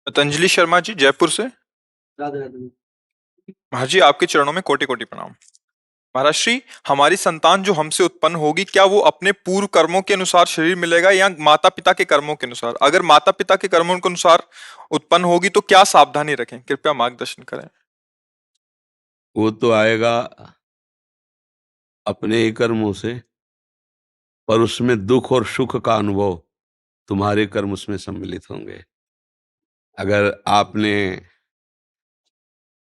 पतंजलि शर्मा जी, जयपुर से। राधे राधे। महाराज जी, आपके चरणों में कोटि कोटि प्रणाम। महाराज श्री, हमारी संतान जो हमसे उत्पन्न होगी, क्या वो अपने पूर्व कर्मों के अनुसार शरीर मिलेगा या माता पिता के कर्मों के अनुसार? अगर माता पिता के कर्मों के अनुसार उत्पन्न होगी तो क्या सावधानी रखें? कृपया मार्गदर्शन करें। वो तो आएगा अपने ही कर्मों से, पर उसमें दुख और सुख का अनुभव तुम्हारे कर्म उसमें सम्मिलित होंगे। अगर आपने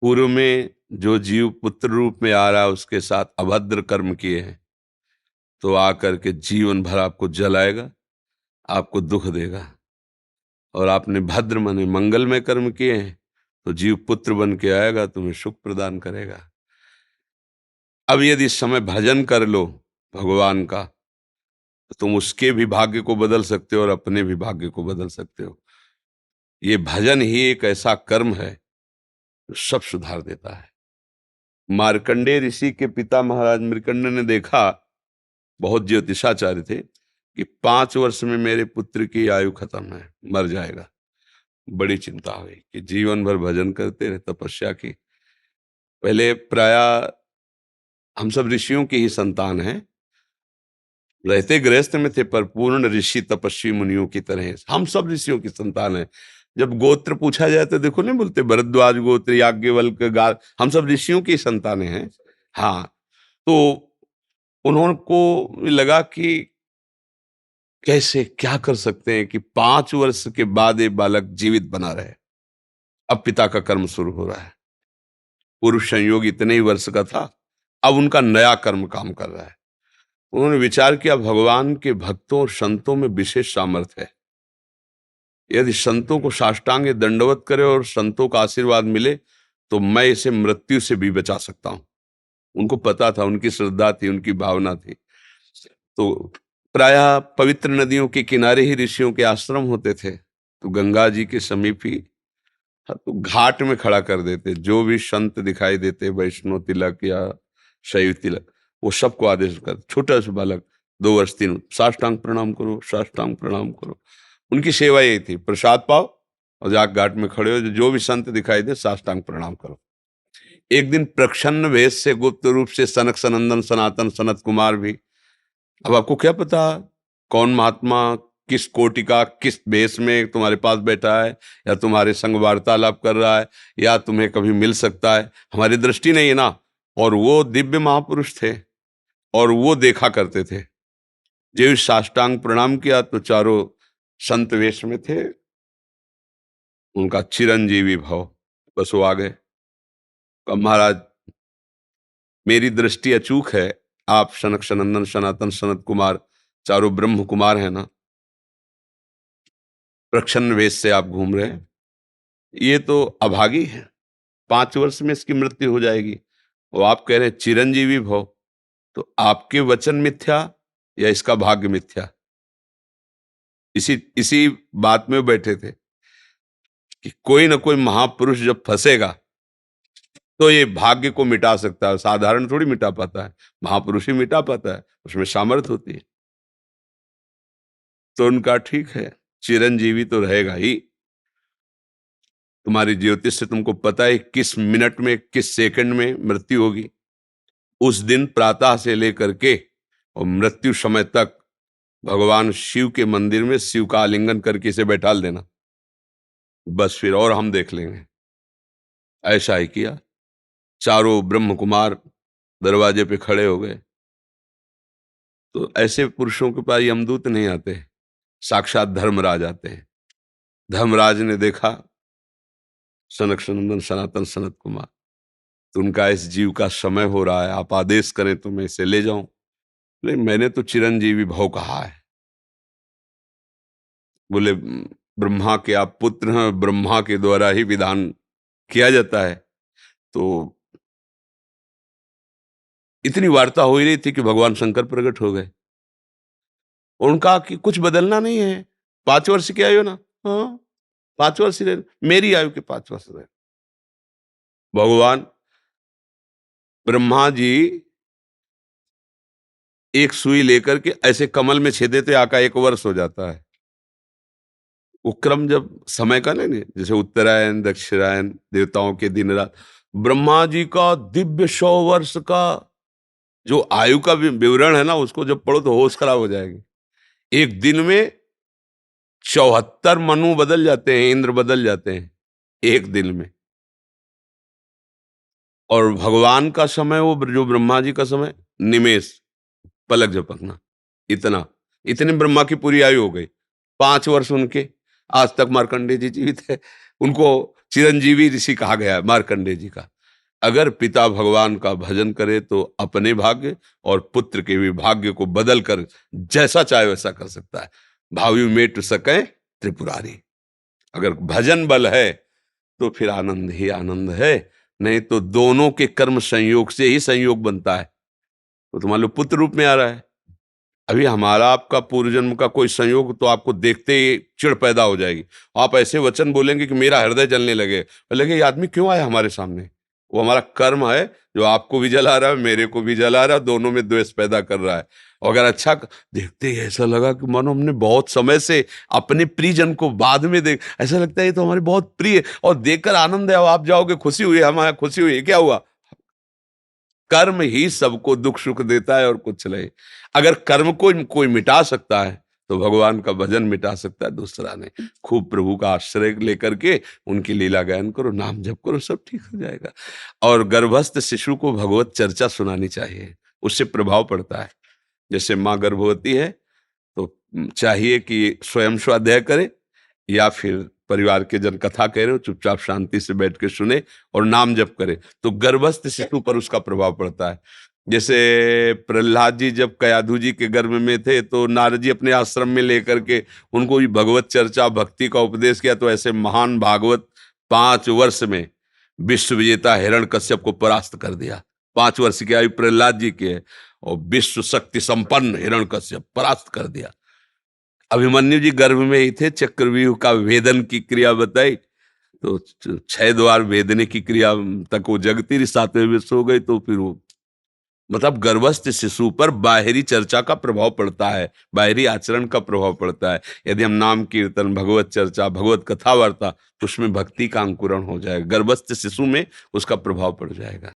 पूर्व में जो जीव पुत्र रूप में आ रहा है उसके साथ अभद्र कर्म किए हैं, तो आकर के जीवन भर आपको जलाएगा, आपको दुख देगा। और आपने भद्र माने मंगलमय कर्म किए हैं, तो जीव पुत्र बन के आएगा, तुम्हें सुख प्रदान करेगा। अब यदि इस समय भजन कर लो भगवान का, तो तुम उसके भी भाग्य को बदल सकते हो और अपने भी भाग्य को बदल सकते हो। ये भजन ही एक ऐसा कर्म है जो सब सुधार देता है। मार्कंडेय ऋषि के पिता महाराज मृकंड ने देखा, बहुत ज्योतिषाचार्य थे, कि 5 वर्ष में मेरे पुत्र की आयु खत्म है, मर जाएगा। बड़ी चिंता हुई कि जीवन भर भजन करते रहे, तपस्या की। पहले प्राय हम सब ऋषियों की ही संतान हैं, रहते गृहस्थ में थे, पर पूर्ण ऋषि तपस्वी मुनियों की तरह हम सब ऋषियों की संतान हैं। जब गोत्र पूछा जाए तो देखो नहीं बोलते भरद्वाज गोत्र, याज्ञवल्क्य, गार, हम सब ऋषियों की संतानें हैं। हाँ, तो उन्होंने को लगा कि कैसे क्या कर सकते हैं कि 5 वर्ष के बाद ये बालक जीवित बना रहे। अब पिता का कर्म शुरू हो रहा है। पूर्व संयोग इतने ही वर्ष का था, अब उनका नया कर्म काम कर रहा है। उन्होंने विचार किया, भगवान के भक्तों और संतों में विशेष सामर्थ्य है। यदि संतों को साष्टांग दंडवत करे और संतों का आशीर्वाद मिले, तो मैं इसे मृत्यु से भी बचा सकता हूं। उनको पता था, उनकी श्रद्धा थी, उनकी भावना थी। तो प्रायः पवित्र नदियों के किनारे ही ऋषियों के आश्रम होते थे, तो गंगा जी के समीप ही, हाँ, तो घाट में खड़ा कर देते। जो भी संत दिखाई देते, वैष्णव तिलक या शैव तिलक, वो सबको आदेश कर, छोटा सा बालक 2 वर्ष 3, साष्टांग प्रणाम करो, साष्टांग प्रणाम करो। उनकी सेवा यही थी, प्रसाद पाओ और जाके घाट में खड़े हो, जो भी संत दिखाई दे साष्टांग प्रणाम करो। एक दिन प्रच्छन्न वेश से गुप्त रूप से सनक सनंदन सनातन सनत कुमार भी, अब आपको क्या पता कौन महात्मा किस कोटि का किस वेश में तुम्हारे पास बैठा है, या तुम्हारे संग वार्तालाप कर रहा है, या तुम्हें कभी मिल सकता है, हमारी दृष्टि नहीं है ना। और वो दिव्य महापुरुष थे और वो देखा करते थे। जो साष्टांग प्रणाम किया तो चारों संत वेश में थे, उनका चिरंजीवी भव, बस वो आ गए। कहा, महाराज मेरी दृष्टि अचूक है, आप सनक सनंदन सनातन सनत कुमार, चारों ब्रह्म कुमार हैं ना, प्रच्छन्न वेश से आप घूम रहे हैं, ये तो अभागी है, 5 वर्ष में इसकी मृत्यु हो जाएगी। और आप कह रहे हैं चिरंजीवी भव, तो आपके वचन मिथ्या या इसका भाग्य मिथ्या? इसी इसी बात में बैठे थे कि कोई ना कोई महापुरुष जब फंसेगा तो ये भाग्य को मिटा सकता है, साधारण थोड़ी मिटा पाता है, महापुरुष ही मिटा पाता है, उसमें सामर्थ्य होती है। तो उनका ठीक है, चिरंजीवी तो रहेगा ही। तुम्हारी ज्योतिष से तुमको पता है किस मिनट में किस सेकंड में मृत्यु होगी। उस दिन प्रातः से लेकर के और मृत्यु समय तक भगवान शिव के मंदिर में शिव का आलिंगन करके इसे बैठा देना, बस फिर और हम देख लेंगे। ऐसा ही किया। चारों ब्रह्म कुमार दरवाजे पे खड़े हो गए। तो ऐसे पुरुषों के पास यमदूत नहीं आते, साक्षात धर्मराज आते हैं। धर्मराज ने देखा सनक सनंदन सनातन सनत कुमार, तो उनका इस जीव का समय हो रहा है, आप आदेश करें तो मैं इसे ले जाऊं। बोले मैंने तो चिरंजीवी भव कहा है। बोले ब्रह्मा के आप पुत्र हैं, ब्रह्मा के द्वारा ही विधान किया जाता है। तो इतनी वार्ता हो ही रही थी कि भगवान शंकर प्रकट हो गए। उनका कि कुछ बदलना नहीं है, 5 वर्ष की आयु ना, हाँ 5 वर्ष ही रहे, मेरी आयु के 5 वर्ष रहे। भगवान ब्रह्मा जी एक सुई लेकर के ऐसे कमल में छेदे थे, आका 1 वर्ष हो जाता है। वो क्रम जब समय का नहीं, जैसे उत्तरायण दक्षिणायन देवताओं के दिन रात, ब्रह्मा जी का दिव्य 100 वर्ष का जो आयु का विवरण है ना, उसको जब पढ़ो तो होश खराब हो जाएगी। एक दिन में 74 मनु बदल जाते हैं, इंद्र बदल जाते हैं एक दिन में। और भगवान का समय, वो जो ब्रह्मा जी का समय, निमेष, पलक झपकना, इतना, इतने ब्रह्मा की पूरी आयु हो गई। 5 वर्ष उनके, आज तक मार्कंडेय जी जीवित है। उनको चिरंजीवी ऋषि कहा गया है मार्कंडेय जी का। अगर पिता भगवान का भजन करे तो अपने भाग्य और पुत्र के भी भाग्य को बदल कर जैसा चाहे वैसा कर सकता है। भावी मेट सके त्रिपुरारी। अगर भजन बल है तो फिर आनंद ही आनंद है, नहीं तो दोनों के कर्म संयोग से ही संयोग बनता है। तो मान लो पुत्र रूप में आ रहा है, अभी हमारा आपका पूर्व जन्म का कोई संयोग, तो आपको देखते ही चिढ़ पैदा हो जाएगी। आप ऐसे वचन बोलेंगे कि मेरा हृदय जलने लगे, लगे ये आदमी क्यों आया हमारे सामने। वो हमारा कर्म है जो आपको भी जला रहा है, मेरे को भी जला रहा है, दोनों में द्वेष पैदा कर रहा है। और अगर अच्छा देखते ही ऐसा लगा कि मानो हमने बहुत समय से अपने प्रियजन को बाद में देख, ऐसा लगता है ये तो हमारे बहुत प्रिय, और देखकर आनंद है, आप जाओगे खुशी हुई, हमारे खुशी हुई, क्या हुआ। कर्म ही सबको दुख सुख देता है और कुछ नहीं। अगर कर्म को कोई मिटा सकता है तो भगवान का भजन मिटा सकता है दूसरा नहीं। खूब प्रभु का आश्रय लेकर के उनकी लीला गायन करो, नाम जप करो, सब ठीक हो जाएगा। और गर्भस्थ शिशु को भगवत चर्चा सुनानी चाहिए, उससे प्रभाव पड़ता है। जैसे माँ गर्भवती है तो चाहिए कि स्वयं स्वाध्याय करे, या फिर परिवार के जन कथा कह रहे हो, चुपचाप शांति से बैठ के सुने और नाम जप करे, तो गर्भस्थ शिशु पर उसका प्रभाव पड़ता है। जैसे प्रहलाद जी जब कयाधु जी के गर्भ में थे तो नारद जी अपने आश्रम में लेकर के उनको भी भगवत चर्चा भक्ति का उपदेश किया, तो ऐसे महान भागवत 5 वर्ष में विश्व विजेता हिरण्यकश्यप को परास्त कर दिया। 5 वर्ष की आयु प्रहलाद जी की है और विश्व शक्ति संपन्न हिरण्यकश्यप परास्त कर दिया। अभिमन्यु जी गर्भ में ही थे, चक्रव्यूह का वेदन की क्रिया बताई तो 6 द्वार वेदने की क्रिया तक वो जगती रही, 7वें विश्व हो गई। तो फिर वो मतलब गर्भस्थ शिशु पर बाहरी चर्चा का प्रभाव पड़ता है, बाहरी आचरण का प्रभाव पड़ता है। यदि हम नाम कीर्तन, भगवत चर्चा, भगवत कथा वार्ता, तो उसमें भक्ति का अंकुरण हो जाएगा, गर्भस्थ शिशु में उसका प्रभाव पड़ जाएगा।